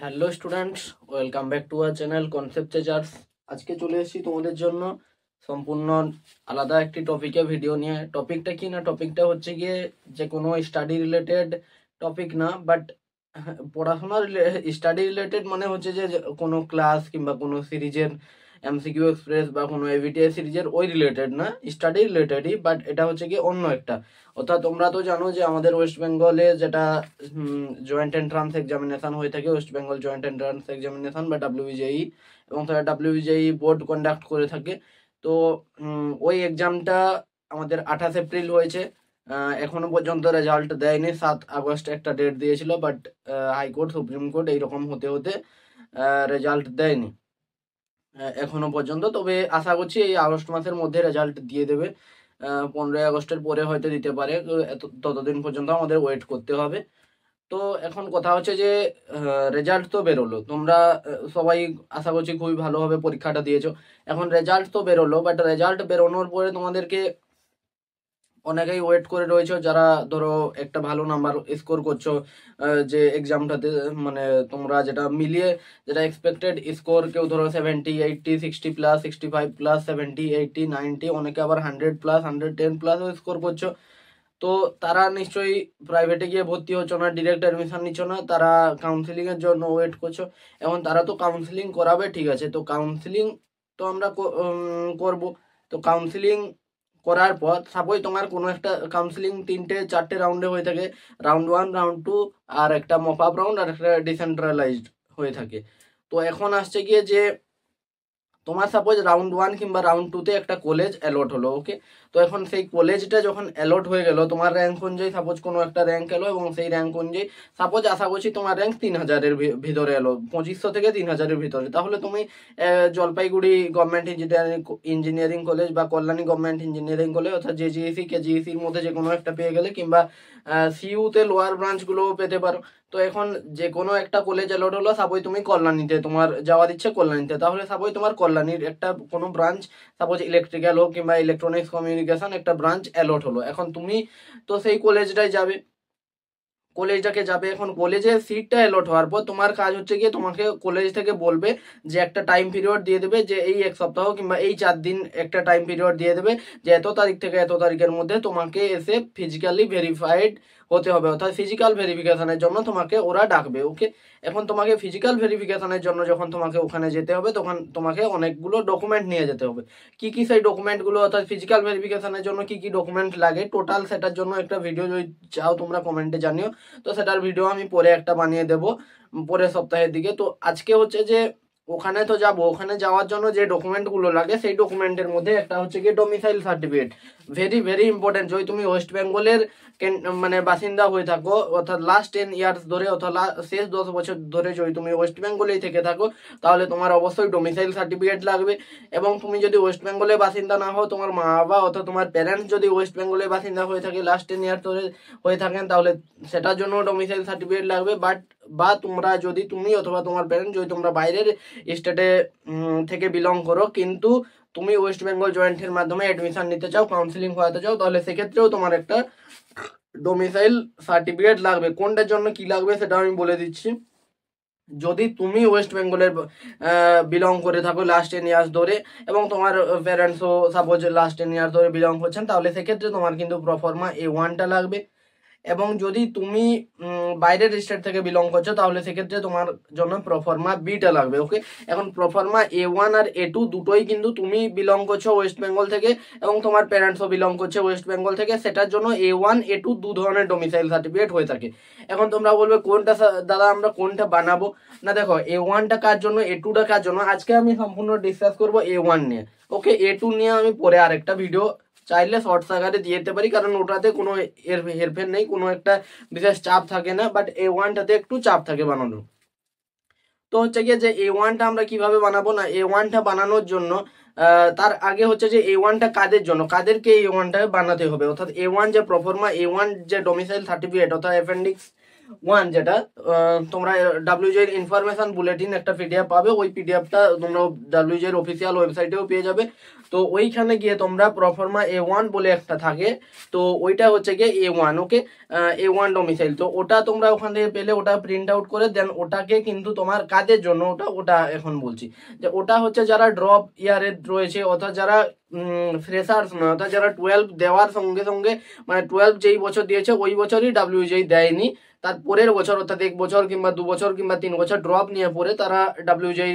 Hello students, welcome back to our channel concept chasers. আজকে চলে এসেছি তোমাদের জন্য সম্পূর্ণ আলাদা একটি টপিকে ভিডিও নিয়ে। টপিকটা কি না, টপিকটা হচ্ছে গিয়ে যে কোনো স্টাডি রিলেটেড টপিক না, বাট পড়াশোনার স্টাডি রিলেটেড মানে হচ্ছে যে কোনো ক্লাস কিংবা কোনো সিরিজের এমসিকিউ এক্সপ্রেস বা কোনো এভিটিএস সিরিজের ওই রিলেটেড না, স্টাডি রিলেটেডই, বাট এটা হচ্ছে কি অন্য একটা। অর্থাৎ তোমরা তো জানো যে আমাদের ওয়েস্ট বেঙ্গলে যেটা জয়েন্ট এন্ট্রান্স এক্সামিনেশন হয়ে থাকে, West Bengal joint entrance examination বা ডাব্লিউবিজেই, এবং তারা ডাব্লিউবিজেই বোর্ড কন্ডাক্ট করে থাকে। তো ওই এক্সামটা আমাদের 28 এপ্রিল হয়েছে। এখনো পর্যন্ত রেজাল্ট দেয়নি। 7 আগস্ট একটা ডেট দিয়েছিল, বাট হাইকোর্ট সুপ্রিম কোর্ট এইরকম হতে হতে রেজাল্ট দেয়নি এখনো পর্যন্ত। তবে আশা করছি এই আগস্ট মাসের মধ্যে রেজাল্ট দিয়ে দেবে। 15ই আগস্টের পরে হয়তো দিতে পারে। ততদিন পর্যন্ত আমাদের ওয়েট করতে হবে। তো এখন কথা হচ্ছে যে রেজাল্ট তো বেরোলো, তোমরা সবাই আশা করছি খুবই ভালোভাবে পরীক্ষাটা দিয়েছো। এখন রেজাল্ট তো বেরোলো, বাট রেজাল্ট বেরোনোর পরে তোমাদেরকে অনেকেই ওয়েট করে রয়েছে, যারা ধরো একটা ভালো নাম্বার স্কোর করছো যে এক্সামটাতে, মানে তোমরা যেটা মিলিয়ে যেটা এক্সপেক্টেড স্কোর, কেউ ধরো 70, 80, 60+, 65+, 70, 80, 90, অনেকে আবার 100+, 110+ স্কোর করছো। তো তারা নিশ্চয়ই প্রাইভেটে গিয়ে ভর্তি হচ্ছ না, ডিরেক্ট অ্যাডমিশন নিচ্ছ না, তারা কাউন্সিলিং এর জন্য ওয়েট করছো। এখন তারা তো কাউন্সিলিং করাবে, ঠিক আছে, তো কাউন্সিলিং তো আমরা করব। তো কাউন্সিলিং করার পর সাপোজ তোমার কোনো একটা কাউন্সিলিং 3-4টে রাউন্ডে হয়ে থাকে, রাউন্ড 1, রাউন্ড 2, আর একটা মপ আপ রাউন্ড, আর একটা ডিসেন্ট্রালাইজড হয়ে থাকে। তো এখন আসছে গিয়ে যে তোমার সাপোজ রাউন্ড 1 কিংবা রাউন্ড 2তে একটা কলেজ অ্যালট হলো, ওকে। তো এখন সেই কলেজটা যখন অ্যালট হয়ে গেল, তোমার র্যাঙ্ক অনুযায়ী সাপোজ কোনো একটা র্যাঙ্ক এলো, এবং সেই র্যাঙ্ক অনুযায়ী সাপোজ আশা করছি তোমার র্যাঙ্ক 3000-এর ভিতরে এলো, 2500 থেকে 3000-এর ভিতরে, তাহলে তুমি জলপাইগুড়ি গভর্নমেন্ট ইঞ্জিনিয়ারিং কলেজ বা কল্যাণী গভর্নমেন্ট ইঞ্জিনিয়ারিং কলেজ, অর্থাৎ জেজিএসি কেজিএসির মধ্যে যে কোনো একটা পেয়ে গেলে, কিংবা সিইউতে লোয়ার ব্রাঞ্চগুলোও পেতে পারো। তো এখন যে কোনো একটা কলেজ অ্যালট হলো, সাপোজ তুমি কল্যাণীতে তোমার যাওয়ার ইচ্ছে, কল্যাণীতে, তাহলে সাপোজ তোমার কল্যাণীর একটা কোনো ব্রাঞ্চ, সাপোজ ইলেকট্রিক্যাল হোক কিংবা ইলেকট্রনিক্স কমিউনিকেশন একটা ব্রাঞ্চ অ্যালট হলো, এখন তুমি তো সেই কলেজটায় যাবে, কলেজটাকে যাবে। এখন কলেজের সিটটা অ্যালট হওয়ার পর তোমার কাজ হচ্ছে গিয়ে তোমাকে কলেজ থেকে বলবে যে একটা টাইম পিরিয়ড দিয়ে দেবে, যে এই 1 সপ্তাহ কিংবা এই 4 দিন একটা টাইম পিরিয়ড দিয়ে দেবে, যে এত তারিখ থেকে এত তারিখের মধ্যে তোমাকে এসে ফিজিক্যালি ভেরিফাইড হতে হবে, অর্থাৎ ফিজিক্যাল ভেরিফিকেশনের জন্য তোমাকে ওরা ডাকবে, ওকে। এখন তোমাকে ফিজিক্যাল ভেরিফিকেশনের জন্য যখন তোমাকে ওখানে যেতে হবে, তখন তোমাকে অনেকগুলো ডকুমেন্ট নিয়ে যেতে হবে। কি কি সেই ডকুমেন্টগুলো, অর্থাৎ ফিজিক্যাল ভেরিফিকেশনের জন্য কি কি ডকুমেন্ট লাগে টোটাল, সেটার জন্য একটা ভিডিও যদি চাও তোমরা কমেন্টে জানিও। তো সেটার ভিডিও আমি পরে একটা বানিয়ে দেব পরের সপ্তাহের দিকে। তো আজকে হচ্ছে যে ওখানে তো যাবো, ওখানে যাওয়ার জন্য যে ডকুমেন্টগুলো লাগে সেই ডকুমেন্টের মধ্যে একটা হচ্ছে কি domicile certificate, very very important. যদি তুমি ওয়েস্ট বেঙ্গলের মানে বাসিন্দা হয়ে থাকো, অর্থাৎ লাস্ট 10 ইয়ার্স ধরে, অর্থাৎ শেষ 10 বছর ধরে যদি তুমি ওয়েস্ট বেঙ্গলেই থেকে থাকো, তাহলে তোমার অবশ্যই ডোমিসাইল সার্টিফিকেট লাগবে। এবং তুমি যদি ওয়েস্ট বেঙ্গলের বাসিন্দা না হও, তোমার মা বাবা অর্থাৎ তোমার প্যারেন্টস যদি ওয়েস্ট বেঙ্গলের বাসিন্দা হয়ে থাকে, লাস্ট 10 ইয়ার ধরে হয়ে থাকেন, তাহলে সেটার জন্য ডোমিসাইল সার্টিফিকেট লাগবে। বা তোমরা যদি তুমি অথবা তোমার প্যারেন্ট যদি তোমরা বাইরের স্টেটে থেকে বিলং করো, কিন্তু তুমি ওয়েস্ট বেঙ্গল জয়েন্টের মাধ্যমে অ্যাডমিশন নিতে চাও, কাউন্সিলিং করাতে চাও, তাহলে সেক্ষেত্রেও তোমার একটা ডোমিসাইল সার্টিফিকেট লাগবে। কোনটার জন্য কি লাগবে সেটা আমি বলে দিচ্ছি। যদি তুমি ওয়েস্ট বেঙ্গলের বিলং করে থাকো লাস্ট 10 ইয়ার্স ধরে, এবং তোমার প্যারেন্টসও সাপোজ লাস্ট 10 ইয়ার্স ধরে বিলং করছেন, তাহলে সেক্ষেত্রে তোমার কিন্তু প্রফর্মা A1টা লাগবে। এবং যদি তুমি বাইরের স্টেট থেকে বিলং করছো, তাহলে সেক্ষেত্রে তোমার জন্য প্রফর্মা বিটা লাগবে, ওকে। এখন প্রফর্মা A1 আর A2 দুটোই কিন্তু তুমি বিলং করছো ওয়েস্ট বেঙ্গল থেকে, এবং তোমার প্যারেন্টসও বিলং করছে ওয়েস্ট বেঙ্গল থেকে, সেটার জন্য A1 A2 দু ধরনের ডোমিসাইল সার্টিফিকেট হয়ে থাকে। এখন তোমরা বলবে কোনটা দাদা আমরা কোনটা বানাবো? না দেখো, A1টা কার জন্য, A2টা কার জন্য, আজকে আমি সম্পূর্ণ ডিসকাস করবো A1 নিয়ে, ওকে। A2 নিয়ে আমি পরে আরেকটা ভিডিও চাইলে শর্টস আকারে দিয়ে দিতে পারি, কারণ ওটাতে কোনো হেরফের নেই, কোনো একটা বিশেষ চাপ থাকে না, বাট A1টাতে একটু চাপ থাকে বানানো। তো হচ্ছে গিয়ে যে A1টা আমরা কিভাবে বানাবো, না A1টা বানানোর জন্য তার আগে হচ্ছে যে A1টা কাদের জন্য, কাদেরকে A1টা বানাতে হবে, অর্থাৎ A1 যে প্রফর্মা A1 যে ডোমিসাইল সার্টিফিকেট, অর্থাৎ অ্যাপেন্ডিক্স ওয়ান, যেটা তোমরা ডাব্লিউজে ইনফরমেশন বুলেটিন একটা পিডিএফ পাবে, ওই পিডিএফটা তোমরা ডাব্লিউজে অফিসিয়াল ওয়েবসাইটেও পেয়ে যাবে। তো ওইখানে গিয়ে তোমরা প্রফর্মা A1 বলে একটা থাকে, তো ওইটা হচ্ছে গিয়ে A1, ওকে, A1 ডোমিসাইল। তো ওটা তোমরা ওখান থেকে পেলে ওটা প্রিন্ট আউট করে দেন, ওটাকে কিন্তু তোমার কাজের জন্য ওটা ওটা এখন বলছি যে ওটা হচ্ছে যারা ড্রপ ইয়ারে রয়েছে, অর্থাৎ যারা ফ্রেশার্স নয়, অর্থাৎ যারা 12 দেওয়ার সঙ্গে সঙ্গে মানে 12 যেই বছর দিয়েছে ওই বছরই ডাব্লিউজে দেয়নি, তার পরের বছর অর্থাৎ 1 বছর কিংবা 2 বছর কিংবা 3 বছর ড্রপ নিয়ে পরে তারা ডাব্লিউজে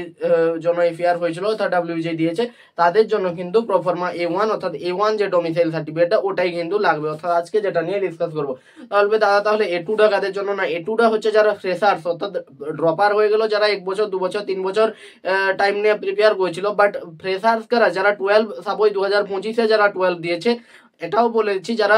জন্য এফিআর হয়েছিল, তারা ডাব্লিউজে দিয়েছে, তাদের জন্য কিন্তু প্রফর্মা A1 অর্থাৎ A1 যে ডোমিসাইল সার্টিফিকেটটা ওটাই কিন্তু লাগবে। অর্থাৎ আজকে যেটা নিয়ে ডিসকাস করবো, তাহলে দাদা তাহলে A2টা কাদের জন্য? না, A2টা হচ্ছে যারা ফ্রেশার্স অর্থাৎ ড্রপার হয়ে গেল, যারা 1 বছর 2 বছর 3 বছর টাইম নিয়ে প্রিপেয়ার করেছিল, বাট ফ্রেশার্স কারা? যারা 12 সাপোজ 2025-এ যারা 12 দিয়েছে, এটাও বলেছি যারা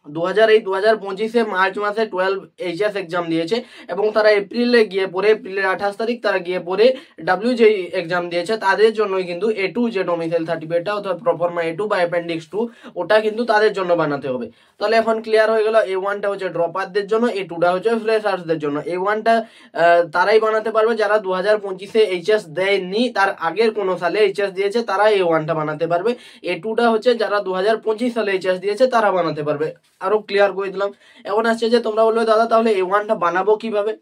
2025-এ মার্চ মাসে 12 এইচএস এক্সাম দিয়েছে এবং তারা এপ্রিলে গিয়ে পরে, এপ্রিলের 28 তারিখ তারা গিয়ে পরে ডাব্লিউজেই এক্সাম দিয়েছে, তাদের জন্যই কিন্তু A2 যে ডোমিসাইল সার্টিফিকেটটা অর্থাৎ প্রফর্মা A2 বা অ্যাপেন্ডিক্স 2 ওটা কিন্তু তাদের জন্য বানাতে হবে। তাহলে এখন ক্লিয়ার হয়ে গেল, A1টা হচ্ছে ড্রপারদের জন্য, A2টা হচ্ছে ফ্রেশার্সদের জন্য। A1টা তারাই বানাতে পারবে যারা 2025-এ এইচএস দেয়নি, তার আগের কোনো সালে এইচএস দিয়েছে, তারা A1টা বানাতে পারবে। A2টা হচ্ছে যারা 2025 সালে এইচএস দিয়েছে তারা বানাতে পারবে। আরো ক্লিয়ার করে দিলাম। এখন আসছে যে তোমরা বলবে দাদা তাহলে A1টা বানাবো কিভাবে,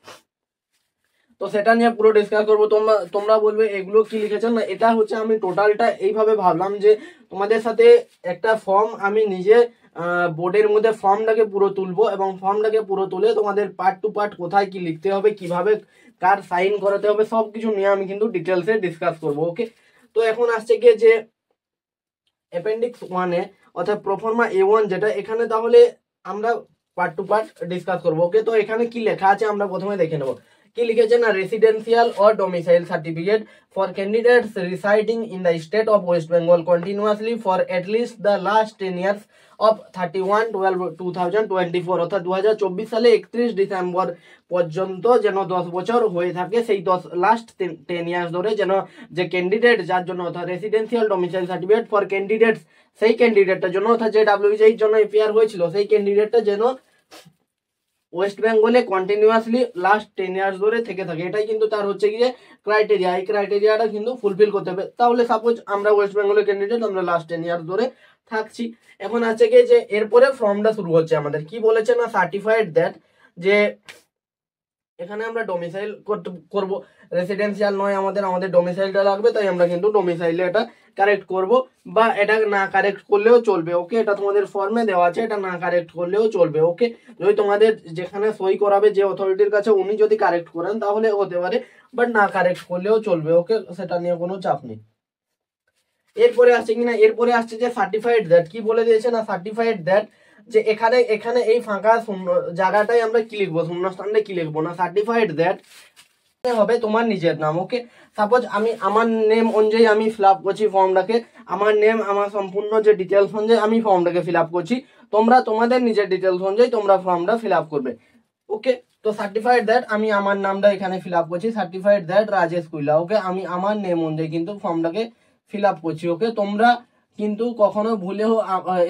তো সেটা নিয়ে পুরো ডিসকাস করবো। তোমরা তোমরা বলবে এগুলো কি লিখেছেন না, এটা হচ্ছে আমি টোটালটা এইভাবে ভাবলাম যে তোমাদের সাথে একটা ফর্ম আমি নিজে বোর্ডের মধ্যে ফর্মটাকে পুরো তুলবো এবং ফর্মটাকে পুরো তুলে তোমাদের পার্ট টু পার্ট কোথায় কি লিখতে হবে, কিভাবে কার সাইন করাতে হবে, সব কিছু নিয়ে আমি কিন্তু ডিটেলসে ডিসকাস করবো, ওকে। তো এখন আসছে গিয়ে যে অ্যাপেন্ডিক্স 1-এ অর্থাৎ প্রফর্মা A1 যেটা, এখানে তাহলে আমরা পার্ট টু পার্ট ডিসকাস করবো, ওকে। তো এখানে কি লেখা আছে আমরা প্রথমে দেখে নেবো। কি লিখেছে না, residential or domicile certificate for candidates residing in the state of West Bengal continuously for at least the last 10 years of 31/12/2024, অর্থাৎ 2024 সালে 31 ডিসেম্বর পর্যন্ত যেন 10 বছর হয়ে থাকে, সেই 10 লাস্ট 10 ইয়ার্স ধরে যেন যে ক্যান্ডিডেট যার জন্য অর্থাৎ residential domicile certificate for candidates, সেই ক্যান্ডিডেটটার জন্য অর্থাৎ যে ডাব্লিউজের জন্য এপিআর হয়েছিল সেই ক্যান্ডিডেটটা যেন ওয়েস্ট বেঙ্গলে কন্টিনিউয়াসলি লাস্ট 10 ইয়ার্স ধরে থেকে থাকে, এটাই কিন্তু তার হচ্ছে গিয়ে ক্রাইটেরিয়া। এই ক্রাইটেরিয়াটা কিন্তু ফুলফিল করতে হবে। তাহলে সাপোজ আমরা ওয়েস্ট বেঙ্গলের ক্যান্ডিডেট, আমরা লাস্ট 10 ইয়ার্স ধরে থাকছি। এখন আছে গিয়ে যে এরপরে ফর্মটা শুরু হচ্ছে আমাদের, কি বলেছে না, সার্টিফাইড দ্যাট, যে এখানে আমরা ডোমিসাইল করব, রেসিডেন্সিয়াল নয় আমাদের, আমাদের ডোমিসাইলটা লাগবে, তাই আমরা কিন্তু ডোমিসাইলে এটা কারেক্ট করব, বা এটা না কারেক্ট করলেও চলবে, ওকে। এটা তোমাদের ফর্মে দেওয়া আছে, এটা না কারেক্ট করলেও চলবে, ওকে। যদি তোমাদের যেখানে সই করাবে যে অথরিটির কাছে উনি যদি কারেক্ট করেন তাহলে হতে পারে, বাট না কারেক্ট করলেও চলবে, ওকে, সেটা নিয়ে কোনো চাপ নেই। এরপরে আসছে কিনা, এরপরে আসছে যে সার্টিফাইড দ্যাট, কি বলে দিয়েছে না, সার্টিফাইড দ্যাট, যে এখানে এখানে এই ফাঁকা শূন্য জায়গাটাই আমরা কি লিখবো, শূন্যস্থানে কি লিখবো না, সার্টিফাইড দ্যাট হবে তোমার নিজের নাম, ওকে। সাপোজ আমি আমার নেম অনুযায়ী আমি ফিল আপ করছি ফর্মটাকে, আমার নেম আমার সম্পূর্ণ যে ডিটেলস অনুযায়ী আমি ফর্মটাকে ফিল আপ করছি, তোমরা তোমাদের নিজের ডিটেলস অনুযায়ী তোমরা ফর্মটা ফিল আপ করবে, ওকে। তো সার্টিফাইড দ্যাট আমি আমার নামটা এখানে ফিল আপ করছি, সার্টিফাইড দ্যাট রাজেশ কুইলা, ওকে। আমি আমার নেম অনুযায়ী কিন্তু ফর্মটাকে ফিল আপ করছি, ওকে। তোমরা কিন্তু কখনো ভুলেও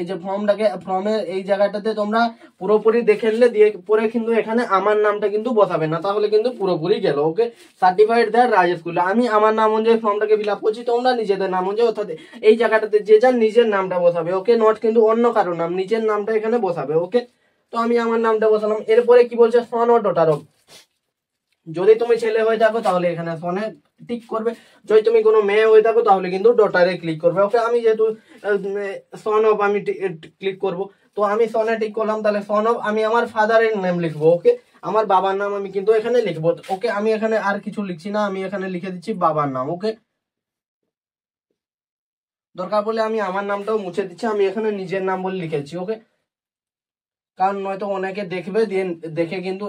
এই যে ফর্মের এই জায়গাটাতে তোমরা পুরোপুরি দেখে নিলে দিয়ে পরে কিন্তু এখানে আমার নামটা কিন্তু বসাবে না, তাহলে কিন্তু পুরোপুরি গেল, ওকে। সার্টিফাইড দ্যাট রাজেশ কুইলা, আমি আমার নাম অনুযায়ী ফর্মটাকে ফিল আপ করছি, তোমরা নিজেদের নাম অনুযায়ী, অর্থাৎ এই জায়গাটাতে যে যার নিজের নামটা বসাবে, ওকে, নট কিন্তু অন্য কারো নাম, নিজের নামটা এখানে বসাবে, ওকে। তো আমি আমার নামটা বসালাম। এরপরে কি বলছে, সন ও ডটার অফ, যদি তুমি ছেলে হয়ে থাকো তাহলে এখানে সনে টিক করবে, যদি তুমি কোনো মেয়ে হয়ে থাকো তাহলে কিন্তু ডটারে ক্লিক করবে, ওকে। আমি যেহেতু সন অফ আমি ক্লিক করব, তো আমি সনে টিক করলাম, তাহলে সন অফ আমি আমার ফাদারের নেম লিখবো, ওকে, আমার বাবার নাম আমি কিন্তু এখানে লিখবো, ওকে। আমি এখানে আর কিছু লিখছি না, আমি এখানে লিখে দিচ্ছি বাবার নাম, ওকে। দরকার পড়লে আমি আমার নামটাও মুছে দিচ্ছি, আমি এখানে নিজের নাম বলে লিখেছি, ওকে। কারণ নয়তো অনেকে দেখবে, দিয়ে দেখে কিন্তু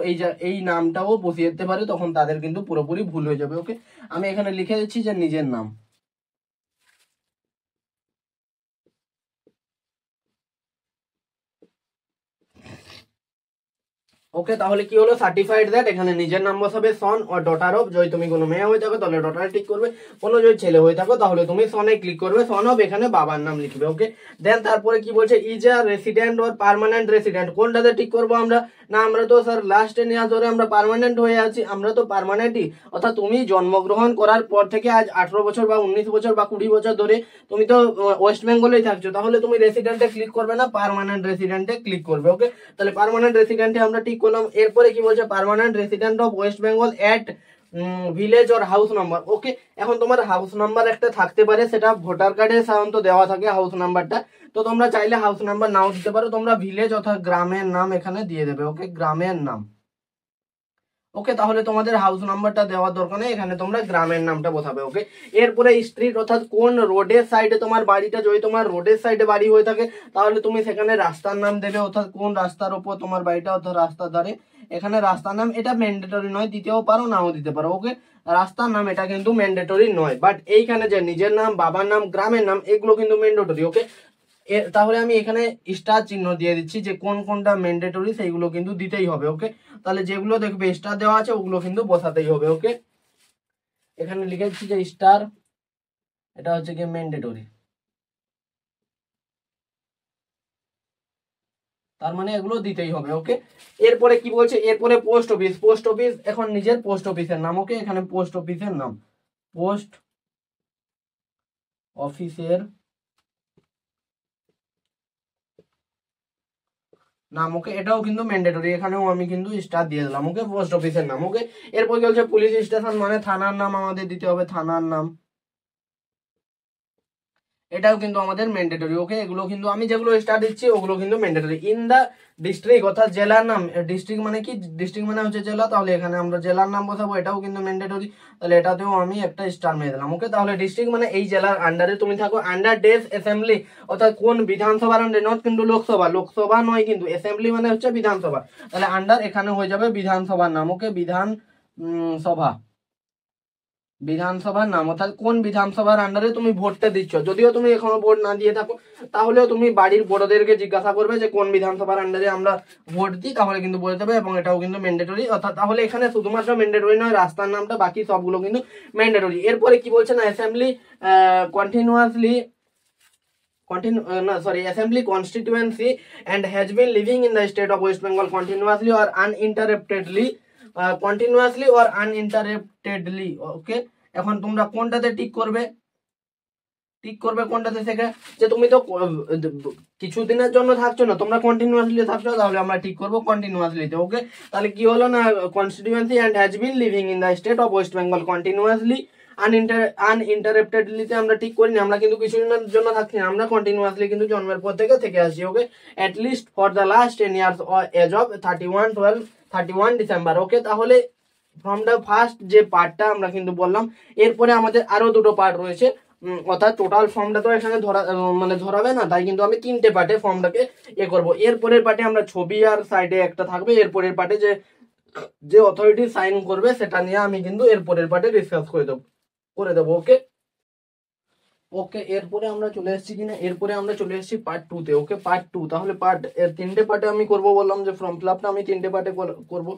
এই নামটাও বসিয়ে দিতে পারে, তখন তাদের কিন্তু পুরোপুরি ভুল হয়ে যাবে, ওকে। আমি এখানে লিখে দিচ্ছি যে নিজের নাম, ওকে, তাহলে কি হলো, সার্টিফাইড দ্যাট এখানে নিজের নাম বসাবে সন অর ডটার অফ, যদি তুমি কোনো মেয়ে হয়ে থাকো তাহলে ডটার ক্লিক করবে, কোনো যদি ছেলে হয়ে থাকো তাহলে তুমি সনে ক্লিক করবে, সন অফ এখানে বাবার নাম লিখবে। ওকে, দেন তারপরে কি বলছে, is a resident or permanent resident, কোনটাতে টিক করবো আমরা, না আমরা তো স্যার লাস্ট 10 ইয়ার ধরে আমরা পার্মানেন্ট হয়ে আছি, আমরা তো পার্মানেন্টই, অর্থাৎ তুমি জন্মগ্রহণ করার পর থেকে আজ 18 বছর বা 19 বছর বা 20 বছর ধরে তুমি তো ওয়েস্ট বেঙ্গলেই থাকছো, তাহলে তুমি রেসিডেন্টে ক্লিক করবে না, পার্মানেন্ট রেসিডেন্টে ক্লিক করবে। ওকে, তাহলে পার্মানেন্ট রেসিডেন্টে আমরা টিক করলাম। এরপরে কি বলছে, permanent resident of West Bengal at village or house number. Okay, এখন তোমার হাউস নাম্বার একটা থাকতে পারে, সেটা ভোটার কার্ডে সাধারণত দেওয়া থাকে হাউস নাম্বারটা, তো তোমরা চাইলে হাউস নাম্বার নাও দিতে পারো, তোমরা ভিলেজ অর্থাৎ গ্রামের নাম এখানে দিয়ে দেবে। ওকে, গ্রামের নাম। ওকে, তাহলে তোমাদের হাউস নাম্বারটা দেওয়ার দরকার নেই, এখানে তোমরা গ্রামের নামটা বসাবে। ওকে, এরপরে স্ট্রিট অর্থাৎ কোন রোডের সাইডে তোমার বাড়িটা, যদি তোমার রোডের সাইডে বাড়ি হয়ে থাকে তাহলে তুমি সেখানে রাস্তার নাম দেবে, অর্থাৎ কোন রাস্তার ওপর তোমার বাড়িটা, অর্থাৎ রাস্তার ধারে, এখানে রাস্তার নাম, এটা ম্যান্ডেটরি নয়, দিতেও পারো নাও দিতে পারো। ওকে, রাস্তার নাম এটা কিন্তু ম্যান্ডেটরি নয়, বাট এইখানে যে নিজের নাম, বাবার নাম, গ্রামের নাম, এগুলো কিন্তু ম্যান্ডেটরি। ওকে, তাহলে আমি এখানে স্টার চিহ্ন দিয়ে দিচ্ছি যে কোন কোনটা ম্যান্ডেটরি সেইগুলো কিন্তু দিতেই হবে। ওকে, তাহলে যেগুলো দেখবে স্টার দেওয়া আছে ওগুলো কিন্তু বসাতেই হবে। ওকে, এখানে লিখেছি যে স্টার, এটা হচ্ছে কি ম্যান্ডেটরি, তার মানে এগুলো দিতেই হবে। ওকে, এরপরে কি বলছে, এরপরে পোস্ট অফিস, পোস্ট অফিস এখন নিজের পোস্ট অফিসের নাম। ওকে, এখানে পোস্ট অফিসের নাম, পোস্ট অফিসের নাম। ওকে, এটাও কিন্তু ম্যান্ডেটরি, এখানেও আমি কিন্তু স্টার দিয়ে দিলাম। ওকে, পোস্ট অফিসের নাম। ওকে, এরপর কি বলছে, পুলিশ স্টেশন মানে থানার নাম আমাদের দিতে হবে, থানার নাম, এটাও কিন্তু আমাদের ম্যান্ডেটরি। ওকে, এগুলো কিন্তু আমি যেগুলো স্টার দিচ্ছি ওগুলো কিন্তু ম্যান্ডেটরি। ইন দা ডিস্ট্রিক্ট অর্থাৎ জেলার নাম, ডিস্ট্রিক্ট মানে কি, ডিস্ট্রিক্ট মানে হচ্ছে জেলা, তাহলে এখানে আমরা জেলার নাম বসাবো, এটাও কিন্তু ম্যান্ডেটরি, তাহলে এটাতেও আমি একটা স্টার মেরে দিলাম। ওকে, তাহলে ডিস্ট্রিক্ট মানে এই জেলার আন্ডারে তুমি থাকো, আন্ডার ডেস অ্যাসেম্বলি অর্থাৎ কোন বিধানসভার আন্ডারে, নট কিন্তু লোকসভা, লোকসভা নয় কিন্তু, অ্যাসেম্বলি মানে হচ্ছে বিধানসভা, তাহলে আন্ডার এখানে হয়ে যাবে বিধানসভার নাম। ওকে, বিধান সভা, বিধানসভার নাম, অর্থাৎ কোন বিধানসভার আন্ডারে তুমি ভোটটা দিচ্ছ, যদিও তুমি এখনো ভোট না দিয়ে থাকো তাহলেও তুমি বাড়ির বড়দেরকে জিজ্ঞাসা করবে যে কোন বিধানসভার আন্ডারে আমরা ভোট দিই, তাহলে কিন্তু বলে দেবে, এবং এটাও কিন্তু ম্যান্ডেটরি। অর্থাৎ তাহলে এখানে শুধুমাত্র ম্যান্ডেটরি নয়, রাস্তার নামটা, বাকি সবগুলো কিন্তু ম্যান্ডেটরি। এরপরে কি বলছে না, assembly continuously assembly constituency and has been living in the state of West Bengal continuously or uninterruptedly, continuously or uninterruptedly। ওকে, এখন তোমরা কোনটাতে টিক করবে, টিক করবে কোনটাতে, থেকে যে তুমি তো কিছুদিনের জন্য থাকছো না, তোমরা কন্টিনিউয়াসলি থাকছো, তাহলে আমরা টিক করবো কন্টিনিউয়াসলিতে। ওকে, তাহলে কি হলো না, constituency and has been living in the state of West Bengal continuously, আনইন্টারাপ্টেডলিতে আমরা ঠিক করিনি, আমরা কিন্তু কিছুদিনের জন্য থাকছি না, আমরা কন্টিনিউয়াসলি কিন্তু জন্মের পর থেকে আসছি। Okay, at least for the last 10 years as of 31 December. Okay, তাহলে ফ্রম দ্য ফার্স্ট যে পার্টটা আমরা কিন্তু বললাম, এরপরে আমাদের আরো দুটো পার্ট রয়েছে, অর্থাৎ টোটাল ফর্মটা তো এখানে ধরাবে না, তাই কিন্তু আমি 3টে পার্টে ফর্মটাকে করবো। এরপরের পার্টে আমরা ছবি আর সাইডে একটা থাকবে, এরপরের পার্টে যে অথরিটি সাইন করবে সেটা নিয়ে আমি কিন্তু এরপরের পার্টে ডিসকাস করে দেবো। ওকে, ওকে, এরপরে আমরা চলে এসেছি কিনা, এরপরে আমরা চলে এসেছি পার্ট 2 তে। ওকে, পার্ট 2, তাহলে এর 3টে পার্টে আমি করব, বললাম যে ফর্ম ফিল আপটা আমি 3টে পার্টে করব।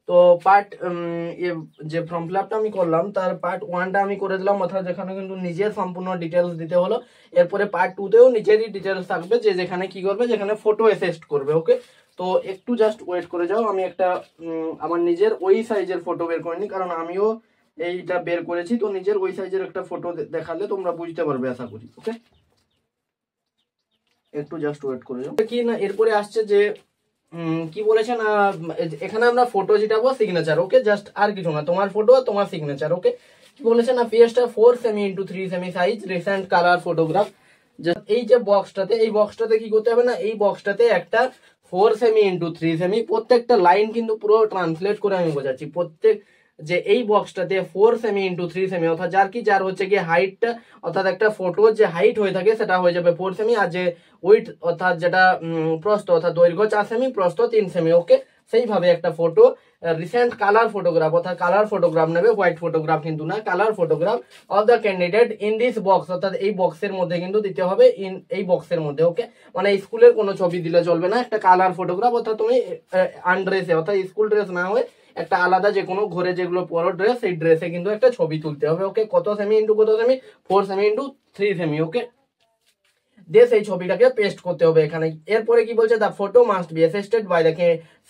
তো পার্ট যে ফর্ম ফিল আপটা আমি করলাম তার পার্ট 1টা আমি করে দিলাম, অর্থাৎ যেখানে কিন্তু নিজের সম্পূর্ণ ডিটেলস দিতে হলো। এরপরে পার্ট 2 তেও নিজেরই ডিটেলস থাকবে, যে যেখানে কি করবে, যেখানে ফটো অ্যাসেস্ট করবে। ওকে, তো একটু জাস্ট ওয়েট করে যাও, আমি একটা আমার নিজের ওই সাইজের ফটো বের করে নিই, কারণ আমিও এইটা বের করেছি, তো নিজের ওই সাইজের একটা ফটো দেখালে তোমরা বুঝতে পারবে আশা করি। ওকে, একটু জাস্ট ওয়েট করে যাও। কি না, এরপরে আসছে যে কি বলেছে না, এখানে আমরা ফটো যেটাবো সিগনেচার। ওকে, জাস্ট আর কিছু না, তোমার ফটো আর তোমার সিগনেচার। ওকে, কি বলেছে না, পেজটা 4 cm into 3 semi size recent colour photograph. এই যে বক্সটাতে, এই বক্সটাতে কি করতে হবে না, এই বক্সটাতে একটা 4 সেমি ইন্টু 3 সেমি, প্রত্যেকটা লাইন কিন্তু পুরো ট্রান্সলেট করে আমি বোঝাচ্ছি, প্রত্যেক যে এই বক্সটাতে 4 সেমি ইন্টু 3 সেমি, অর্থাৎ যার হচ্ছে কি হাইটটা, অর্থাৎ একটা ফটোর যে হাইট হয়ে থাকে সেটা হয়ে যাবে 4 সেমি, আর যে উইডথ অর্থাৎ যেটা প্রস্থ অর্থাৎ দৈর্ঘ্য 4 সেমি, প্রস্থ 3 সেমি। ওকে, সেইভাবে একটা ফটো রিসেন্ট কালার ফটোগ্রাফ অর্থাৎ কালার ফটোগ্রাফ নেবে, হোয়াইট ফটোগ্রাফ কিন্তু না, colour photograph of the candidate in this box, অর্থাৎ এই বক্সের মধ্যে কিন্তু দিতে হবে, ইন এই বক্সের মধ্যে। ওকে, মানে স্কুলের কোনো ছবি দিলে চলবে না, একটা কালার ফটোগ্রাফ, অর্থাৎ তুমি আনড্রেসে অর্থাৎ স্কুল ড্রেস না হয়ে একটা আলাদা যে কোনো ঘরে যেগুলো পরো ড্রেস, সেই ড্রেসে কিন্তু একটা ছবি তুলতে হবে। ওকে, কত সেমি ইন্টু কত সেমি, 4 সেমি ইন্টু 3 সেমি। ওকে, দিয়ে সেই ছবিটাকে পেস্ট করতে হবে এখানে। এরপরে কি বলছে, the photo must be attested by the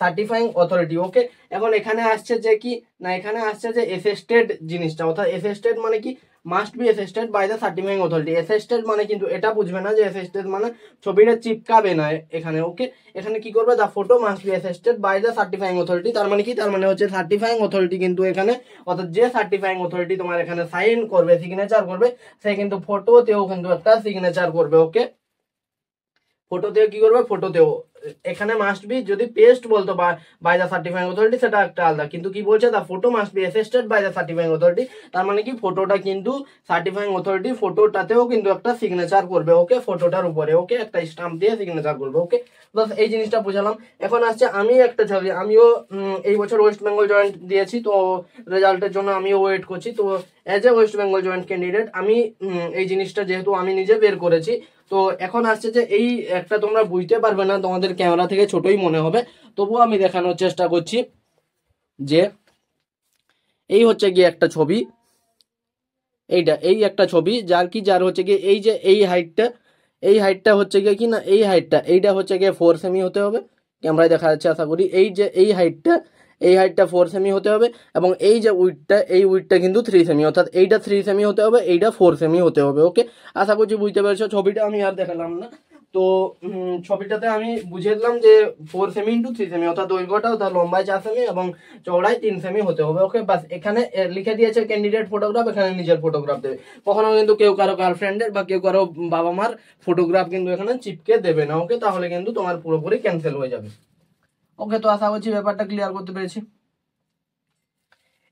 certifying authority. Okay, এখন এখানে আসছে যে কি না, এখানে আসছে যে অ্যাসেস্টেড জিনিসটা, অর্থাৎ অ্যাসেস্টেড মানে কি, must be attested by the certifying authority. Attested মানে কিন্তু এটা বুঝবে না যে অ্যাসেস্টেড মানে ছবিটা চিপকাবে না এখানে। ওকে, এখানে কি করবে, the photo must be attested by the certifying authority, তার মানে কি, তার মানে হচ্ছে সার্টিফাইং অথরিটি কিন্তু এখানে, অর্থাৎ যে সার্টিফাইং অথরিটি তোমার এখানে সাইন করবে, সিগনেচার করবে, সে কিন্তু ফটোতেও কিন্তু একটা সিগনেচার করবে। ওকে, ফটোতেও কি করবে, ফটোতেও এখানে মাস্ট বি, যদি পেস্ট বলতো বাই দ্য সার্টিফাইং অথরিটি সেটা একটা আলাদা, কিন্তু কি বলছে, the photo must be attested by the certifying authority, তার মানে কি ফটোটা কিন্তু সার্টিফাইং অথরিটি ফটোটাতেও কিন্তু একটা সিগনেচার করবে। ওকে, ফটোটার উপরে ওকে একটা স্টাম্প দিয়ে সিগনেচার করবে। ওকে, বাস এই জিনিসটা বুঝালাম। এখন আসছে আমি একটা ছবি, আমিও এই বছর ওয়েস্ট বেঙ্গল জয়েন্ট দিয়েছি, তো রেজাল্টের জন্য আমিও ওয়েট করছি। তো as a West Bengal joint candidate আমি এই জিনিসটা যেহেতু আমি নিজে বের করেছি, তো এখন আসছে যে এই একটা তোমরা বুঝতে পারবে না, তোমাদের ক্যামেরা থেকে ছোটই মনে হবে, তবুও আমি দেখানোর চেষ্টা করছি যে এই হচ্ছে গিয়ে একটা ছবি, এই একটা ছবি, যার হচ্ছে গিয়ে এই যে এই হাইটটা হচ্ছে গিয়ে কি না, এইটা হচ্ছে গিয়ে 4 সেমি হতে হবে, ক্যামেরায় দেখা যাচ্ছে আশা করি। এই যে এই হাইটটা 4 সেমি হতে হবে, এবং এই যে উইডটা কিন্তু 3 সেমি, অর্থাৎ এইটা 3 সেমি হতে হবে, এইটা 4 সেমি হতে হবে। ওকে, আশা করছি বুঝতে পেরেছো। ছবিটা আমি আর দেখালাম না, তো ছবিটাতে আমি বুঝিয়ে দিলাম যে 4 সেমি ইন্টু 3 সেমি, অর্থাৎ দৈর্ঘ্যটা, অর্থাৎ লম্বায় 4 সেমি এবং চওড়ায় 3 সেমি হতে হবে। ওকে, বাস এখানে লিখে দিয়েছে ক্যান্ডিডেট ফটোগ্রাফ, এখানে নিজের ফটোগ্রাফ দেবে। কখনো কিন্তু কেউ কারো গার্লফ্রেন্ডের বা কেউ কারো বাবা মার ফটোগ্রাফ কিন্তু এখানে চিপকে দেবে না। ওকে, তাহলে কিন্তু তোমার পুরোপুরি ক্যান্সেল হয়ে যাবে। ওকে, তো আশা করছি ব্যাপারটা ক্লিয়ার করতে পেরেছি।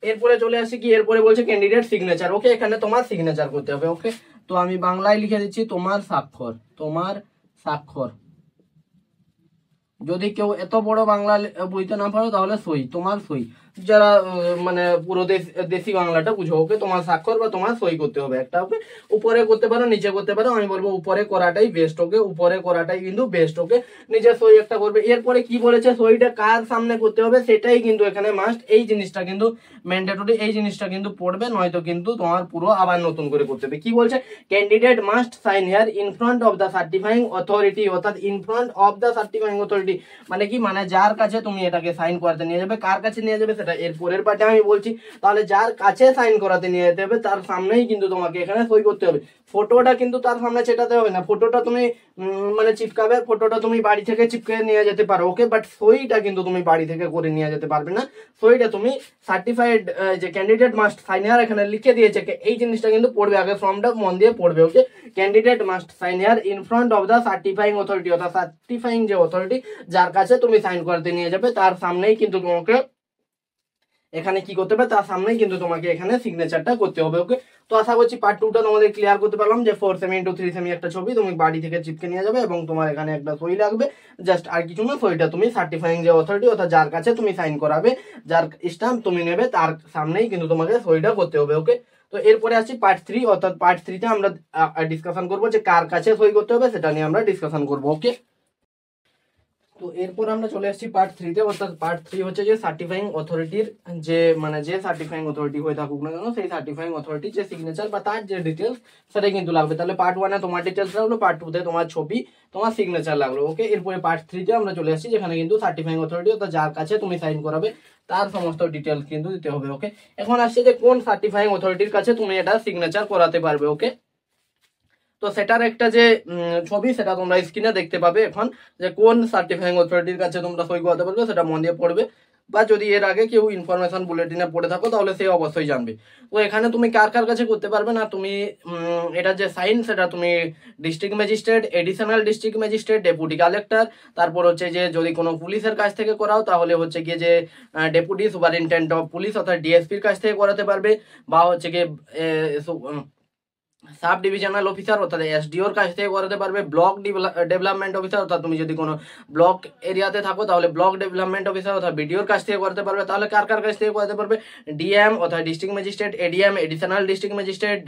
এরপরে চলে আসি কি, এরপরে বলছে ক্যান্ডিডেট সিগনেচার। ওকে, এখানে তোমার সিগনেচার করতে হবে। ওকে, তো আমি বাংলায় লিখে দিচ্ছি তোমার স্বাক্ষর, তোমার স্বাক্ষর। যদি কেউ এত বড় বাংলা বইতে না পারো তাহলে সই, তোমার সই, যারা মানে পুরো দেশি বাংলাটা বুঝো। ওকে, তোমার স্বাক্ষর বা তোমার সই করতে হবে একটা। ওকে, উপরে করতে পারো, নিচে করতে পারো, আমি বলবো উপরে করাটাই বেস্ট। ওকে, উপরে করাটাই কিন্তু বেস্ট। ওকে, নিজে সই একটা করবে। এরপরে কি বলেছে, সইটা কার সামনে করতে হবে সেটাই কিন্তু এখানে মাস্ট, এই জিনিসটা কিন্তু ম্যান্ডেটরি, এই জিনিসটা কিন্তু পড়বে, নয়তো কিন্তু তোমার পুরো আবার নতুন করে করতে হবে। কি বলছে, candidate must sign here in front of the certifying authority, অর্থাৎ in front of the certifying authority মানে কি, মানে যার কাছে তুমি এটাকে সাইন করাতে নিয়ে যাবে, কার কাছে নিয়ে যাবে সেটা এর পরের পার্টে আমি বলছি। তাহলে যার কাছে সাইন করাতে নিয়ে যেতে হবে তার সামনেই কিন্তু তোমাকে এখানে সই করতে হবে। ফটোটা কিন্তু তার সামনে চেটাতে হবে না, ফটোটা তুমি মানে চিপকাবে, ফটোটা তুমি বাড়ি থেকে চিপকে নিয়ে যেতে পারো। ওকে, বাট সইটা কিন্তু তুমি বাড়ি থেকে করে নিয়ে যেতে পারবে না। সইটা তুমি সার্টিফাইড যে ক্যান্ডিডেট মাস্ট সাইন হিয়ার এখানে লিখে দিয়েছে, এই জিনিসটা কিন্তু পড়বে, আগে ফর্মটা মন দিয়ে পড়বে। Okay, candidate must sign here in front of the certifying authority, অর্থাৎ সার্টিফাইং যে অথরিটি যার কাছে তুমি সাইন করতে নিয়ে যাবে তার সামনেই কিন্তু তোমাকে এখানে কি করতে হবে, তার সামনেই কিন্তু তোমাকে এখানে সিগনেচারটা করতে হবে। ওকে, তো আশা করছি পার্ট 2টা তোমাদের ক্লিয়ার করতে পারলাম, যে 4 সেমি ইন্টু 3 সেমি একটা ছবি তুমি বাড়ি থেকে চিপকে নিয়ে যাবে এবং তোমার এখানে একটা সই লাগবে, জাস্ট আর কিছু না। সইটা তুমি সার্টিফাইং যে অথরিটি অর্থাৎ যার কাছে তুমি সাইন করাবে, যার স্ট্যাম্প তুমি নেবে, তার সামনেই কিন্তু তোমাকে সইটা করতে হবে। ওকে, তো এরপরে আসছি পার্ট 3, অর্থাৎ পার্ট 3তে আমরা ডিসকাশন করবো যে কার কাছে সই করতে হবে, সেটা নিয়ে আমরা ডিসকাশন করবো। ওকে, তো এরপর আমরা চলে আসছি পার্ট 3তে, অর্থাৎ পার্ট 3 হচ্ছে যে সার্টিফাইং অথরিটির যে মানে যে সার্টিফাইং অথরিটি হয়ে থাকুক না কেন, সেই সার্টিফাইং অথরিটি যে সিগনেচার বা তার যে ডিটেলস সেটাই কিন্তু লাগবে। তাহলে পার্ট 1-এ তোমার ডিটেলস লাগলো, পার্ট 2-তে তোমার ছবি, তোমার সিগনেচার লাগলো। ওকে, এরপরে পার্ট 3তে আমরা চলে আসছি, যেখানে কিন্তু সার্টিফাইং অথরিটি অর্থাৎ যার কাছে তুমি সাইন করাবে তার সমস্ত ডিটেলস কিন্তু দিতে হবে। ওকে, এখন আসছে যে কোন সার্টিফাইং অথরিটির কাছে তুমি এটা সিগনেচার করাতে পারবে। ওকে, তো সেটার একটা যে ছবি সেটা তোমরা স্ক্রিনে দেখতে পাবে এখন, যে কোন সার্টিফাইং অথরিটির কাছে তোমরা সই করাতে পারবে, সেটা মন দিয়ে পড়বে, বা যদি এর আগে কেউ ইনফরমেশন বুলেটিনে পড়ে থাকো তাহলে সে অবশ্যই জানবে। তো এখানে তুমি কার কার কাছে করতে পারবে না, তুমি এটা যে সাইন সেটা তুমি district magistrate, additional district magistrate, deputy collector, তারপর হচ্ছে যে যদি কোনো পুলিশের কাছ থেকে করাও তাহলে হচ্ছে গিয়ে যে ডেপুটি সুপারিনটেন্ডেন্ট অফ পুলিশ অর্থাৎ ডিএসপির কাছ থেকে করাতে পারবে, বা হচ্ছে গিয়ে সাব ডিভিশনাল অফিসার অর্থাৎ এসডিওর কাছ থেকে করাতে পারবে, ব্লক ডেভেলপমেন্ট অফিসার অর্থাৎ তুমি যদি কোনো ব্লক এরিয়াতে থাকো তাহলে ব্লক ডেভেলপমেন্ট অফিসার অর্থাৎ বিডিওর কাছ থেকে করাতে পারবে। তাহলে কার কার কাছ থেকে করাতে পারবে? ডিএম অর্থাৎ district magistrate, ADM additional district magistrate,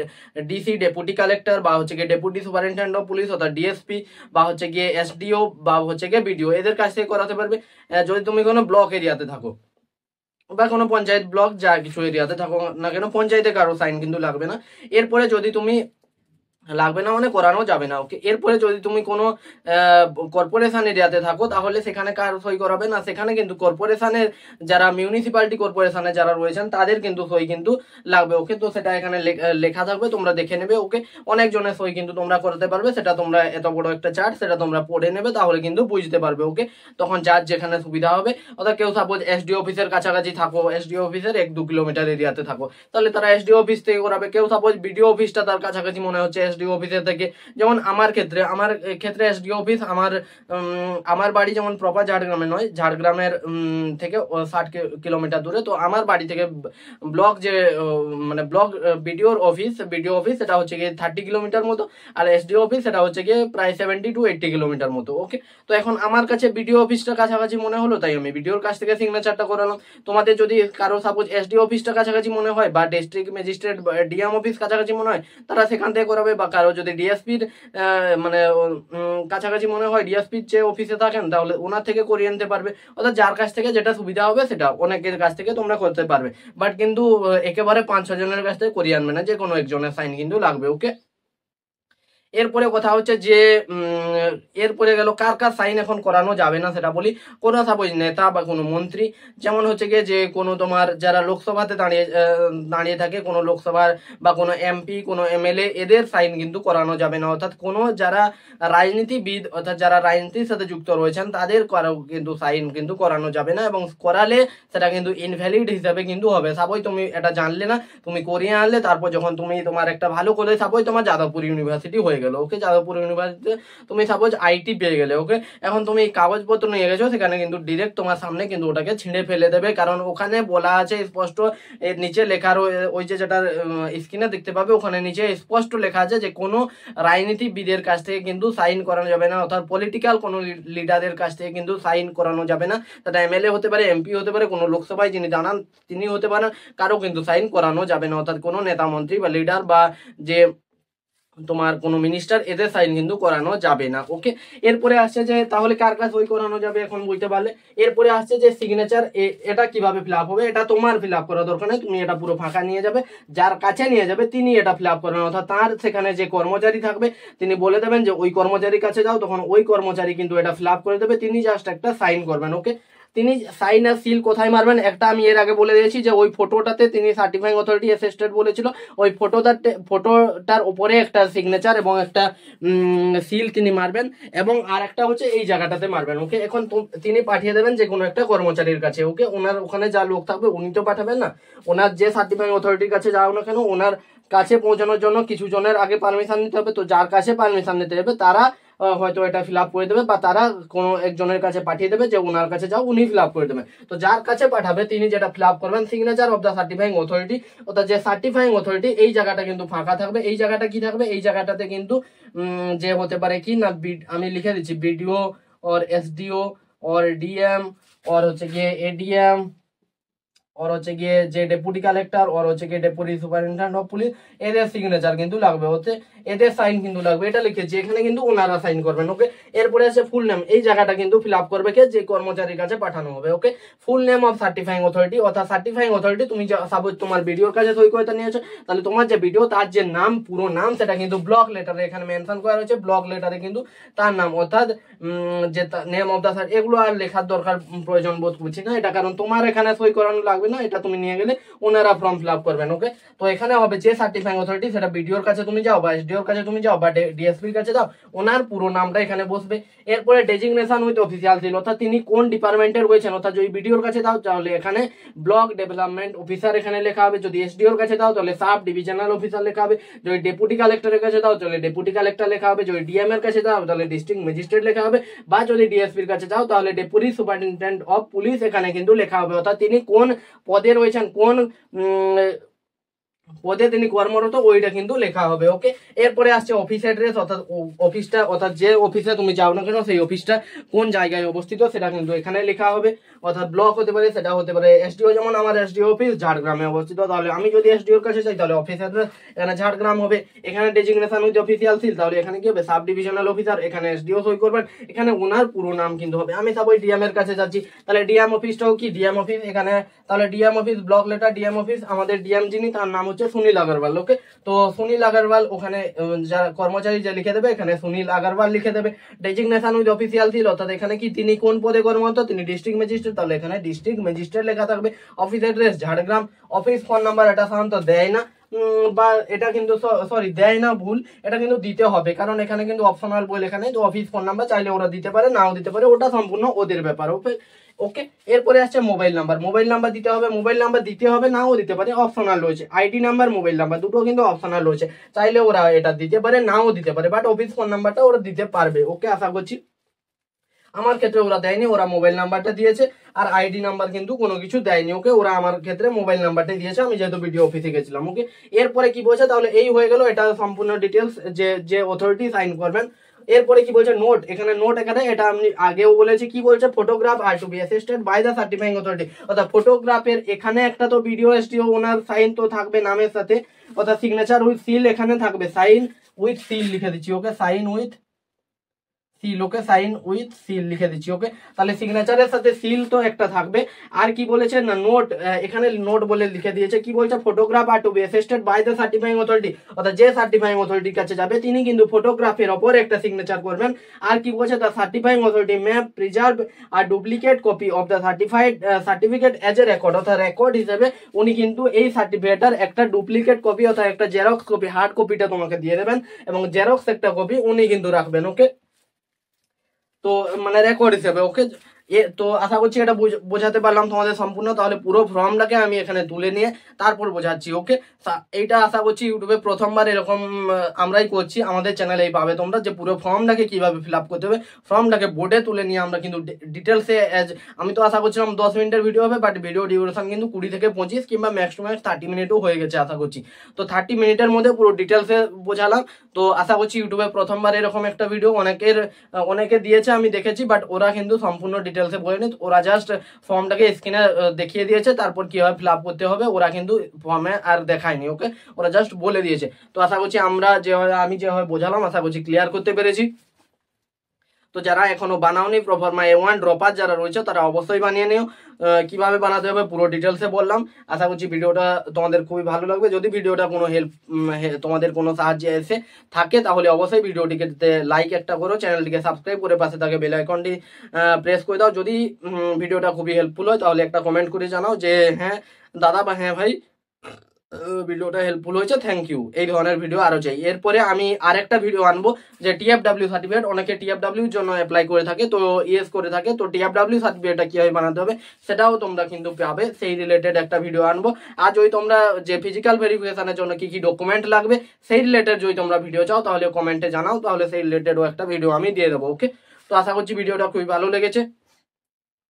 DC deputy collector বা হচ্ছে গিয়ে ডেপুটি সুপারিনটেন্ডেন্ট অফ পুলিশ অর্থাৎ ডিএসপি বা হচ্ছে গিয়ে এসডিও বা হচ্ছে গিয়ে বিডিও, এদের কাছ থেকে করাতে পারবে। যদি তুমি কোনো ব্লক এরিয়াতে থাকো বা কোনো পঞ্চায়েত ব্লক যা কিছু এরিয়াতে থাকো না কেন, পঞ্চায়েতে কারো সাইন কিন্তু লাগবে না। এরপরে যদি তুমি লাগবে না মানে করানো যাবে না, ওকে। এরপরে যদি তুমি কোনো কর্পোরেশন এরিয়াতে থাকো তাহলে সেখানে কার সই করাবে না, সেখানে কিন্তু কর্পোরেশনের যারা মিউনিসিপ্যালিটি কর্পোরেশনে যারা রয়েছেন তাদের কিন্তু সই কিন্তু লাগবে, ওকে। তো সেটা এখানে লেখা থাকবে, তোমরা দেখে নেবে, ওকে। অনেকজনের সই কিন্তু তোমরা করতে পারবে, সেটা তোমরা এত বড় একটা চার্ট সেটা তোমরা পড়ে নেবে, তাহলে কিন্তু বুঝতে পারবে, ওকে। তখন যার যেখানে সুবিধা হবে, অর্থাৎ কেউ সাপোজ এসডিও অফিসের কাছাকাছি থাকো, এসডিও অফিসের 1-2 কিলোমিটার এরিয়াতে থাকো, তাহলে তারা এসডিও অফিস থেকে করাবে। কেউ সাপোজ বিডিও অফিসটা তার কাছাকাছি মনে হচ্ছে এসডিও অফিসের থেকে, যেমন আমার ক্ষেত্রে এসডিও অফিস আমার বাড়ি যেমন প্রপার ঝাড়গ্রামে নয়, ঝাড়গ্রামের থেকে 60 কিলোমিটার দূরে। তো আমার বাড়ি থেকে ব্লক যে মানে ব্লক বিডিও অফিস সেটা হচ্ছে গিয়ে 30 কিলোমিটার মতো, আর এসডিও অফিস সেটা হচ্ছে গিয়ে প্রায় 70 to 80 কিলোমিটার মতো, ওকে। তো এখন আমার কাছে বিডিও অফিসটা কাছাকাছি মনে হলো, তাই আমি বিডিওর কাছ থেকে সিগনেচারটা করালাম। তোমাদের যদি কারো সাপোজ এসডিও অফিসটা কাছাকাছি মনে হয় বা ডিস্ট্রিক্ট ম্যাজিস্ট্রেট ডিএম অফিস কাছাকাছি মনে হয়, তারা সেখান থেকে করাবে। বা কারো যদি ডিএসপির মানে কাছাকাছি মনে হয়, ডিএসপির যে অফিসে থাকেন, তাহলে ওনার থেকে করিয়ে নিতে পারবে। অর্থাৎ যার কাছ থেকে যেটা সুবিধা হবে সেটা, অনেকের কাছ থেকে তোমরা করতে পারবে, বাট কিন্তু একেবারে 5-6 জনের কাছ থেকে করিয়ে আনবে না, যে কোনো একজনের সাইন কিন্তু লাগবে, ওকে। এরপরে কথা হচ্ছে যে এরপরে গেল কার কার সাইন এখন করানো যাবে না সেটা বলি। কোনো সাপোজ নেতা বা কোনো মন্ত্রী, যেমন হচ্ছে গিয়ে যে কোনো তোমার যারা লোকসভাতে দাঁড়িয়ে থাকে, কোনো লোকসভার বা কোনো এমপি, কোনো এমএলএ, এদের সাইন কিন্তু করানো যাবে না। অর্থাৎ কোনো যারা রাজনীতিবিদ অর্থাৎ যারা রাজনীতির সাথে যুক্ত রয়েছেন তাদের কিন্তু সাইন কিন্তু করানো যাবে না, এবং করালে সেটা কিন্তু ইনভ্যালিড হিসাবে কিন্তু হবে। সাপোজ তুমি এটা জানলে না, তুমি করিয়ে আনলে, তারপর যখন তুমি তোমার একটা ভালো কলেজ, সাপোজ তোমার যাদবপুর ইউনিভার্সিটি হয়ে গেল, ওকে, যাদবপুর ইউনিভার্সিটিতে তুমি সাপোজ আইটি পেয়ে গেলে, ওকে। এখন তুমি কাগজপত্র নিয়ে গেছো, সেখানে কিন্তু ডিরেক্ট তোমার সামনে কিন্তু ওটাকে ছিঁড়ে ফেলে দেবে, কারণ ওখানে বলা আছে স্পষ্ট, এর নিচে লেখা ওই যে যেটা স্ক্রিনে দেখতে পাবে, ওখানে নিচে স্পষ্ট লেখা আছে যে কোনো রাজনীতিবিদের কাছ থেকে কিন্তু সাইন করানো যাবে না, অর্থাৎ পলিটিক্যাল কোনো লিডারের কাছ থেকে কিন্তু সাইন করানো যাবে না। সেটা এমএলএ হতে পারে, এমপি হতে পারে, কোনো লোকসভায় যিনি দাঁড়ান তিনি হতে পারেন, কারো কিন্তু সাইন করানো যাবে না। অর্থাৎ কোনো নেতা মন্ত্রী বা লিডার বা যে তোমার কোনো মিনিস্টার, এদের সাইন কিন্তু করানো যাবে না, ওকে। এরপরে আসছে যে তাহলে কার কাছে সই করানো যাবে এখন বুঝতে পারলে। এরপরে আসছে যে সিগনেচার, এটা কিভাবে ফিল আপ হবে, এটা তোমার ফিল আপ করার দরকার নেই, তুমি এটা পুরো ফাঁকা নিয়ে যাবে, যার কাছে নিয়ে যাবে তিনি এটা ফিল আপ করবেন। অর্থাৎ তার সেখানে যে কর্মচারী থাকবে তিনি বলে দেবেন যে ওই কর্মচারীর কাছে যাও, তখন ওই কর্মচারী কিন্তু এটা ফিল আপ করে দেবে, তিনি জাস্ট একটা সাইন করবেন, ওকে। তিনি সাইন আর সিল কোথায় মারবেন, একটা আমি এর আগে বলে দিয়েছি যে ওই ফটোটাতে তিনি সার্টিফাইং অথরিটি অ্যাসিস্টেড বলেছিল, ওই ফটোটার উপরে একটা সিগনেচার এবং একটা সিল তিনি মারবেন, এবং আর একটা হচ্ছে এই জায়গাটাতে মারবেন, ওকে। এখন তিনি পাঠিয়ে দেবেন যে কোনো একটা কর্মচারীর কাছে, ওকে। ওনার ওখানে যা লোক থাকবে উনি তো পাঠাবেন না, ওনার যে সার্টিফাইং অথরিটির কাছে যাও না কেন, ওনার কাছে পৌঁছানোর জন্য কিছু জনের আগে পারমিশন নিতে হবে। তো যার কাছে পারমিশন নিতে হবে তারা হয়তো এটা ফিল আপ করে দেবে, বা তারা কোনো একজনের কাছে পাঠিয়ে দেবে যে ওনার কাছে যাও, উনি ফিল আপ করে দেবেন। তো যার কাছে পাঠাবে তিনি যেটা ফিল আপ করবেন, signature of the certifying authority, অর্থাৎ যে সার্টিফাইং অথরিটি, এই জায়গাটা কিন্তু ফাঁকা থাকবে। এই জায়গাটা কি থাকবে, এই জায়গাটাতে কিন্তু যে হতে পারে কি না, আমি লিখে দিচ্ছি বিডিও और एसडीओ और डीएम और হচ্ছে গিয়ে এডিএম और হচ্ছে গিয়ে যে ডেপুটি কালেক্টর और হচ্ছে গিয়ে ডেপুটি সুপারিনটেন্ডেন্ট অফ পুলিশ, এদের সিগনেচার কিন্তু লাগবে, হচ্ছে এদের সাইন কিন্তু লাগবে। এটা লিখেছি এখানে, কিন্তু ওনারা সাইন করবেন, ওকে। এরপরে আছে ফুল নেম, এই জায়গাটা কিন্তু ফিল আপ করবে কে, যে কর্মচারীর কাছে পাঠানো হবে, okay. Full name of certifying authority, অর্থাৎ সার্টিফাইং অথরিটি তুমি সাপোজ তোমার ভিডিওর কাছে সই করতে নিয়েছো, তাহলে তোমার যে ভিডিও তার যে নাম, পুরো নাম, সেটা কিন্তু ব্লক লেটারে এখানে মেনশন করা রয়েছে, ব্লক লেটারে কিন্তু তার নাম, অর্থাৎ যে নেম অফ দ্য সার্ট, এগুলো আর লেখার দরকার প্রয়োজন বোধ করছি না এটা, কারণ তোমার এখানে সই করানো লাগবে না, এটা তুমি নিয়ে গেলে ওনারা ফর্ম ফিল আপ করবেন, ওকে। তো এখানে হবে যে সার্টিফাইং অথরিটি, সেটা বিডিওর কাছে তুমি যাও বা এসডিওর কাছে তুমি যাও বা ডিএসপির কাছে যাও, ওনার পুরো নামটা এখানে বসবে। এরপরে ডেজিগনেশন উইথ অফিসিয়াল সিল, অর্থাৎ তিনি কোন ডিপার্টমেন্টের রয়েছেন, অর্থাৎ যদি বিডিওর কাছে দাও তাহলে এখানে ব্লক ডেভেলপমেন্ট অফিসার এখানে লেখা হবে, যদি এসডিওর কাছে দাও তাহলে সাব ডিভিশনাল অফিসার লেখা হবে, যদি ডেপুটি কালেক্টরের কাছে দাও তাহলে ডেপুটি কালেক্টর লেখা হবে, যদি ডিএম এর কাছে দাও তাহলে ডিস্ট্রিক্ট ম্যাজিস্ট্রেট লেখা হবে, বা যদি ডিএসপির কাছে যাও তাহলে ডেপুটি সুপারিনটেন্ডেন্ট অফ পুলিশ এখানে কিন্তু লেখা হবে। অর্থাৎ তিনি কোন পদে রয়েছেন, কোন পদে তিনি কর্মরত ওইটা কিন্তু লেখা হবে। ওকে, এরপরে আসছে অফিস অ্যাড্রেস, অর্থাৎ অফিসটা, অর্থাৎ যে অফিসে তুমি যাও না কেন সেই অফিসটা কোন জায়গায় অবস্থিত সেটা কিন্তু এখানে লেখা হবে। অর্থাৎ ব্লক হতে পারে, সেটা হতে পারে এসডিও, যেমন আমার এসডিও অফিস ঝাড়গ্রামে অবস্থিত, তাহলে আমি যদি এসডিওর কাছে যাই তাহলে অফিস অ্যাড্রেস এখানে ঝাড়গ্রাম হবে। এখানে ডেজিগনেশন উইথ অফিসিয়াল সিল, তাহলে এখানে কি হবে সাব ডিভিশনাল অফিসার, এখানে এসডিও সই করবেন, এখানে ওনার পুরো নাম কিন্তু হবে। আমি সাপোজ ডিএম এর কাছে যাচ্ছি, তাহলে ডিএম অফিসটাও কি ডিএম অফিস, এখানে তাহলে DM office block letter DM office, আমাদের ডিএম যিনি তার নাম হচ্ছে সুনীল আগরওয়াল। ওকে, তো সুনীল আগরওয়াল ওখানে যা কর্মচারী যে লিখে দেবে এখানে সুনীল আগরওয়াল লিখে দেবে। ডেজিগনেশন উইথ অফিসিয়াল সিল, অর্থাৎ এখানে কি তিনি কোন পদে কর্মরত, তিনি ডিস্ট্রিক্ট ম্যাজিস্ট্রেট, তাহলে এখানে ডিস্ট্রিক্ট ম্যাজিস্ট্রেট লেখা থাকবে। Office address Jhargram, office phone number এটা সাধারণত দেয় না, বা এটা কিন্তু সরি দেয় না, ভুল, এটা কিন্তু দিতে হবে, কারণ এখানে কিন্তু অপশনাল বলে এখানে তো অফিস ফোন নাম্বার চাইলে ওরা দিতে পারে, নাও দিতে পারে, ওটা সম্পূর্ণ ওদের ব্যাপার। ওকে ওকে, এরপরে আসছে মোবাইল নাম্বার, মোবাইল নাম্বার দিতে হবে, মোবাইল নাম্বার দিতে হবে নাও দিতে পারে, অপশনাল রয়েছে। আইডি নাম্বার, মোবাইল নাম্বার দুটো কিন্তু অপশনাল রয়েছে, চাইলে ওরা এটা দিতে পারে নাও দিতে পারে, বাট অফিস ফোন নাম্বারটা ওরা দিতে পারবে। ওকে, আশা করছি। আমার ক্ষেত্রে ওরা দেয়নি, ওরা মোবাইল নাম্বারটা দিয়েছে, আর আইডি নাম্বার কিন্তু কোনো কিছু দেয়নি। ওকে, ওরা আমার ক্ষেত্রে মোবাইল নাম্বারটাই দিয়েছে, আমি যেহেতু বিডিও অফিসে গেছিলাম। ওকে, এরপরে কি বলছে, তাহলে এই হয়ে গেল, এটা সম্পূর্ণ ডিটেলস যে যে অথরিটি সাইন করবেন। এরপরে কি বলছে নোট, এখানে নোট, এখানে এটা আমি আগেও বলেছি, কি বলছে photograph are to be assisted by the certifying authority, অর্থাৎ ফটোগ্রাফের এখানে একটা তো ভিডিও এসটিও ওনার সাইন তো থাকবে নামের সাথে, অর্থাৎ সিগনেচার উইথ সিল এখানে থাকবে, সাইন উইথ সিল লিখে দিচ্ছি। Okay, sign with seal, okay sign with seal লিখে দিচ্ছি। ওকে, তাহলে সিগনেচারের সাথে সিল তো একটা থাকবে। আর কি বলেছে না নোট, এখানে নোট বলে লিখে দিয়েছে, কি বলছে photograph are to be assisted by the certifying authority, অর্থাৎ যে সার্টিফাইং অথরিটির কাছে যাবে তিনি কিন্তু ফটোগ্রাফের ওপর একটা সিগনেচার করবেন। আর কি বলছে the certifying authority may preserve are duplicate copy of the certificate as a record, অর্থাৎ রেকর্ড হিসেবে উনি কিন্তু এই সার্টিফিকেটের একটা ডুপ্লিকেট কপি অর্থাৎ একটা জেরক্স কপি, হার্ড কপিটা তোমাকে দিয়ে দেবেন এবং জেরক্স একটা কপি উনি কিন্তু রাখবেন। ওকে, তো মানে রেকর্ড হিসেবে। ওকে, তো আশা করছি এটা বোঝাতে পারলাম তোমাদের সম্পূর্ণ। তাহলে পুরো ফর্মটাকে আমি এখানে তুলে নিয়ে তারপর বোঝাচ্ছি। ওকে, এইটা আশা করছি ইউটিউবে প্রথমবার এরকম আমরাই করছি, আমাদের চ্যানেলেই পাবে তোমরা যে পুরো ফর্মটাকে কিভাবে ফিল আপ করতে হবে, ফর্মটাকে বোর্ডে তুলে নিয়ে আমরা কিন্তু ডিটেলসে, আমি তো আশা করছিলাম 10 মিনিটের ভিডিও হবে, বাট ভিডিও ডিউরেশন কিন্তু 20 থেকে 25 কিংবা ম্যাক্স টু ম্যাক্স 30 মিনিটও হয়ে গেছে আশা করছি। তো 30 মিনিটের মধ্যে পুরো ডিটেলসে বোঝালাম। তো আশা করছি ইউটিউবে প্রথমবার এরকম একটা ভিডিও অনেকে দিয়েছে আমি দেখেছি, বাট ওরা কিন্তু সম্পূর্ণ ডিটেলসে বলেনি, ওরা জাস্ট ফর্মটাকে স্ক্রিনে দেখিয়ে দিয়েছে, তারপর কিভাবে ফিল আপ করতে হবে ওরা কিন্তু ফর্মে আর দেখায়নি। ওকে, ওরা জাস্ট বলে দিয়েছে। তো আশা করছি আমি যেভাবে বোঝালাম আশা করছি ক্লিয়ার করতে পেরেছি। তো যারা এখনো বানাওনি প্রফর্মা A1 ড্রপার যারা রয়েছে তারা অবশ্যই বানিয়ে নিও। কিভাবে বানাতে হবে পুরো ডিটেলসে বললাম। আশা করছি ভিডিওটা তোমাদের খুবই ভালো লাগবে। যদি ভিডিওটা কোনো তোমাদের কোনো সাহায্যে এসে থাকে তাহলে অবশ্যই ভিডিওটিকে লাইক একটা করো, চ্যানেলটিকে সাবস্ক্রাইব করে পাশে থাকে বেল আইকনটি প্রেস করে দাও। যদি ভিডিওটা খুবই হেল্পফুল হয় তাহলে একটা কমেন্ট করে জানাও যে হ্যাঁ দাদা বা হ্যাঁ ভাই ভিডিওটা হেল্পফুল হয়েছে, থ্যাংক ইউ। এই ধরনের ভিডিও আরো চাই। এরপরে আমি আরেকটা ভিডিও আনবো যে টিএফডব্লিউ সার্টিফিকেট, অনেকে টিএফডব্লিউর জন্য অ্যাপ্লাই করে থাকে, তো ইয়েস করে থাকে, তো টিএফডব্লিউ সার্টিফিকেটটা কিভাবে বানাতে হবে সেটাও তোমরা কিন্তু পাবে, সেই রিলেটেড একটা ভিডিও আনবো। আর যদি তোমরা যে ফিজিক্যাল ভেরিফিকেশনের জন্য কি কি ডকুমেন্ট লাগবে সেই রিলেটেড যদি তোমরা ভিডিও চাও তাহলে কমেন্টে জানাও, তাহলে সেই রিলেটেডও একটা ভিডিও আমি দিয়ে দেবো। ওকে, তো আশা করছি ভিডিওটা খুবই ভালো লেগেছে।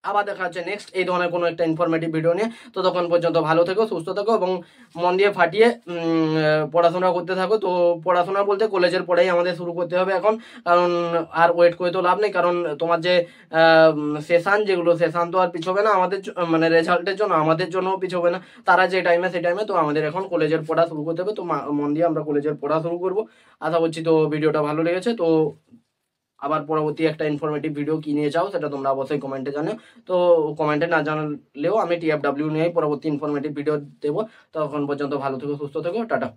আবার দেখা হচ্ছে নেক্সট এই ধরনের কোনো একটা ইনফরমেটিভ ভিডিও নিয়ে। তো তখন পর্যন্ত ভালো থেকো, সুস্থ থেকো এবং মন দিয়ে ফাটিয়ে পড়াশোনা করতে থাকো। তো পড়াশোনা বলতে কলেজের পড়াই আমাদের শুরু করতে হবে এখন, কারণ আর ওয়েট করে তো লাভ নেই, কারণ তোমার যে সেশন তো আর পিছোবে না আমাদের মানে রেজাল্টের জন্য, আমাদের জন্য পিছোবে না, তারা যে টাইমে সেই টাইমে। তো আমাদের এখন কলেজের পড়া শুরু করতে হবে, তো মন দিয়ে আমরা কলেজের পড়া শুরু করবো। আশা করছি তো ভিডিওটা ভালো লেগেছে। তো আবার পরবর্তী একটা ইনফরমেটিভ ভিডিও কি নিয়ে চাও সেটা তোমরা অবশ্যই কমেন্টে জানাও। তো কমেন্টে না জানালেও আমি টিএফডব্লিউ নিয়ে পরবর্তী ইনফরমেটিভ ভিডিও দেবো। তখন পর্যন্ত ভালো থেকো, সুস্থ থেকো, টাটা।